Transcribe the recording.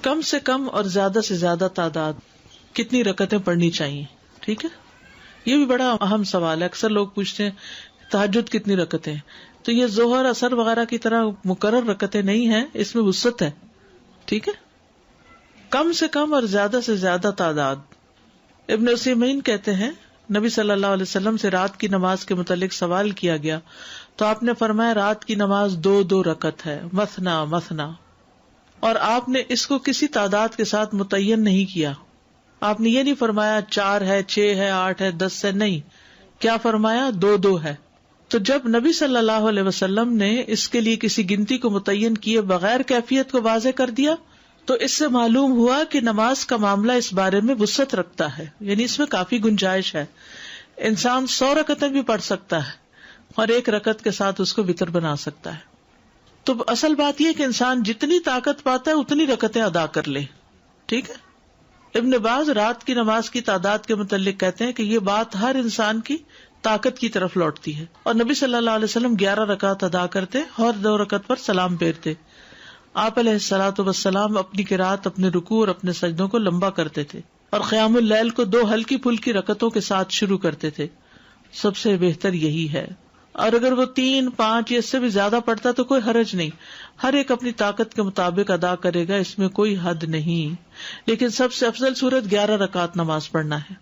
کم سے کم اور زیادہ سے زیادہ تعداد کتنی رکعتیں پڑھنی چاہیے؟ ٹھیک ہے، یہ بھی بڑا اہم سوال ہے. اکثر لوگ پوچھتے ہیں تہجد کتنی رکعتیں، تو یہ ظہر اثر وغیرہ کی طرح مقرر رکعتیں نہیں ہیں، اس میں وسعت ہے. ٹھیک ہے، کم سے کم اور زیادہ سے زیادہ تعداد. ابن عثیمین کہتے ہیں نبی صلی اللہ علیہ وسلم سے رات کی نماز کے متعلق سوال کیا گیا تو آپ نے فرمایا رات کی نماز 2 رکعت ہے، مثنا مثنا، اور آپ نے اس کو کسی تعداد کے ساتھ متعین نہیں کیا. آپ نے یہ نہیں فرمایا 4 ہے، 6 ہے، 8 ہے، 10 ہے، نہیں. کیا فرمایا؟ 2 ہے. تو جب نبی صلی اللہ علیہ وسلم نے اس کے لیے کسی گنتی کو متعین کیے بغیر کیفیت کو واضح کر دیا تو اس سے معلوم ہوا کہ نماز کا معاملہ اس بارے میں وسعت رکھتا ہے، یعنی اس میں کافی گنجائش ہے. انسان 100 رکعتیں بھی پڑھ سکتا ہے اور 1 رکعت کے ساتھ اس کو وتر بنا سکتا ہے. تو اصل بات یہ کہ انسان جتنی طاقت پاتا ہے اتنی رکعتیں ادا کر لے. ٹھیک ہے. ابن باز رات کی نماز کی تعداد کے متعلق کہتے ہیں کہ یہ بات ہر انسان کی طاقت کی طرف لوٹتی ہے، اور نبی صلی اللہ علیہ وسلم 11 رکعت ادا کرتے اور 2 رکعت پر سلام پھیرتے. آپ علیہ الصلوۃ والسلام اپنی قرات، اپنے رکوع اور اپنے سجدوں کو لمبا کرتے تھے اور قیام اللیل کو 2 ہلکی پھلکی رکعتوں کے ساتھ شروع کرتے تھے. سب سے بہتر یہی ہے، اور اگر وہ 3، 5 یا اس سے بھی زیادہ پڑتا تو کوئی حرج نہیں. ہر ایک اپنی طاقت کے مطابق ادا کرے گا، اس میں کوئی حد نہیں. لیکن سب سے افضل صورت 11 رکعت نماز پڑھنا ہے.